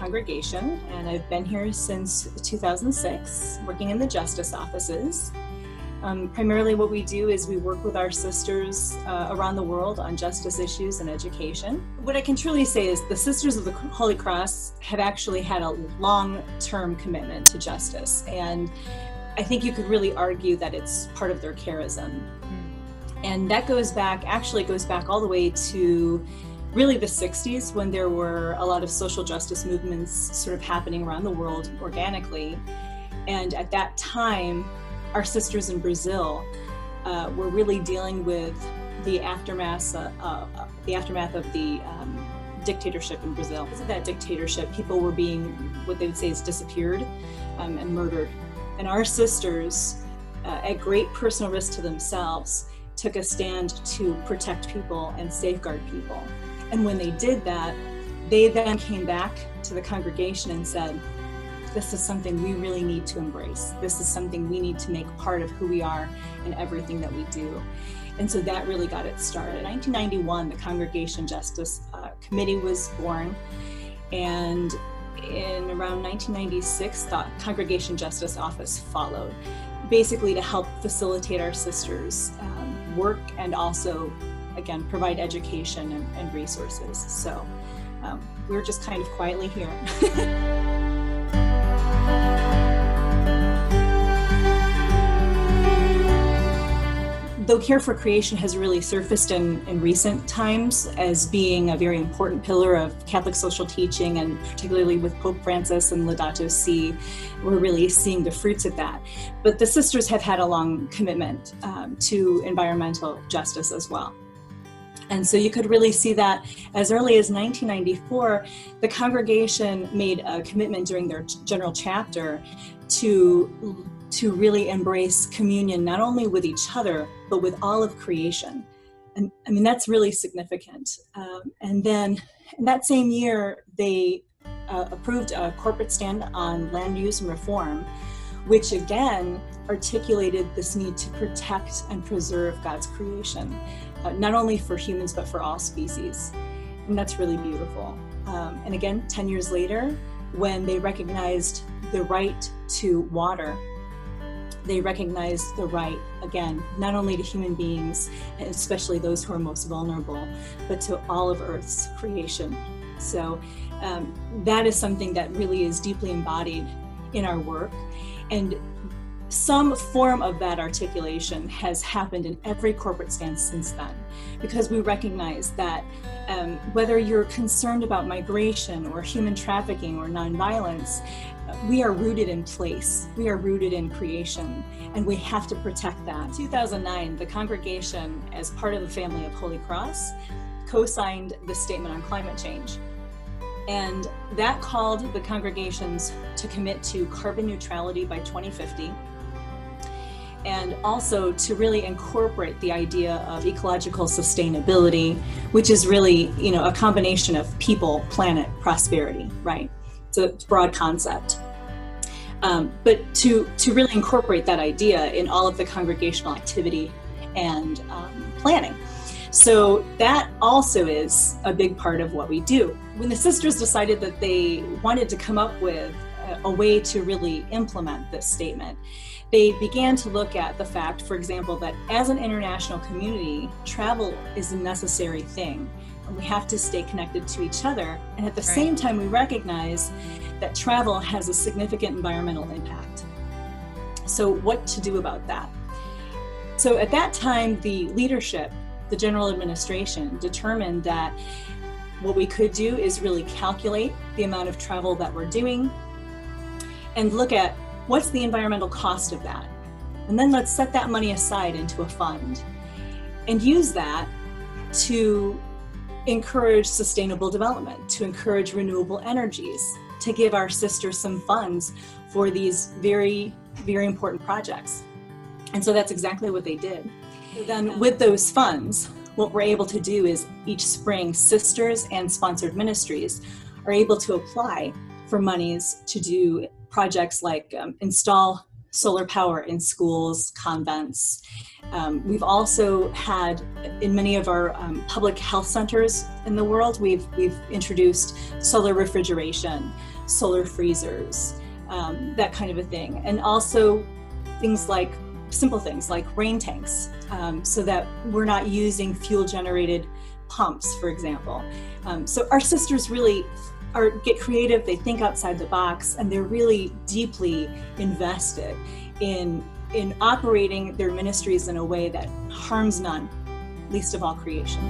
congregation, and I've been here since 2006, working in the justice offices. Primarily what we do is we work with our sisters around the world on justice issues and education. What I can truly say is the Sisters of the Holy Cross have actually had a long-term commitment to justice, and I think you could really argue that it's part of their charism. And that goes back all the way to really the 60s, when there were a lot of social justice movements sort of happening around the world organically. And at that time, our sisters in Brazil were really dealing with the aftermath of the dictatorship in Brazil. Because of that dictatorship, people were being, what they would say is disappeared and murdered. And our sisters, at great personal risk to themselves, took a stand to protect people and safeguard people. And when they did that, they then came back to the congregation and said, this is something we really need to embrace. This is something we need to make part of who we are and everything that we do. And so that really got it started. In 1991, the Congregation Justice Committee was born. And in around 1996, the Congregation Justice Office followed, basically to help facilitate our sisters' work and also, again, provide education and resources. So we were just kind of quietly here. Though Care for Creation has really surfaced in recent times as being a very important pillar of Catholic social teaching, and particularly with Pope Francis and Laudato Si, we're really seeing the fruits of that. But the sisters have had a long commitment to environmental justice as well. And so you could really see that as early as 1994, the congregation made a commitment during their general chapter to really embrace communion, not only with each other, but with all of creation. And I mean, that's really significant. And then in that same year, they approved a corporate stand on land use and reform, which again articulated this need to protect and preserve God's creation, not only for humans, but for all species. And that's really beautiful. And again, 10 years later, when they recognized the right to water, they recognize the right, again, not only to human beings, and especially those who are most vulnerable, but to all of Earth's creation. So that is something that really is deeply embodied in our work. And some form of that articulation has happened in every corporate stance since then, because we recognize that whether you're concerned about migration or human trafficking or nonviolence, we are rooted in place, we are rooted in creation, and we have to protect that. In 2009, the congregation, as part of the family of Holy Cross, co-signed the Statement on Climate Change. And that called the congregations to commit to carbon neutrality by 2050, and also to really incorporate the idea of ecological sustainability, which is really, a combination of people, planet, prosperity, right? It's a broad concept. But to really incorporate that idea in all of the congregational activity and planning. So that also is a big part of what we do. When the sisters decided that they wanted to come up with a way to really implement this statement, they began to look at the fact, for example, that as an international community, travel is a necessary thing. And we have to stay connected to each other. And at the same time, we recognize that travel has a significant environmental impact. So what to do about that? So at that time, the leadership, the general administration, determined that what we could do is really calculate the amount of travel that we're doing and look at what's the environmental cost of that. And then let's set that money aside into a fund and use that to encourage sustainable development, to encourage renewable energies, to give our sisters some funds for these very, very important projects. And so that's exactly what they did. Then with those funds, what we're able to do is each spring, sisters and sponsored ministries are able to apply for monies to do projects like install solar power in schools, convents. We've also had, in many of our public health centers in the world, we've introduced solar refrigeration solar freezers, that kind of a thing. And also things like simple things like rain tanks, so that we're not using fuel generated pumps, for example. So our sisters really get creative, they think outside the box, and they're really deeply invested in operating their ministries in a way that harms none, least of all creation.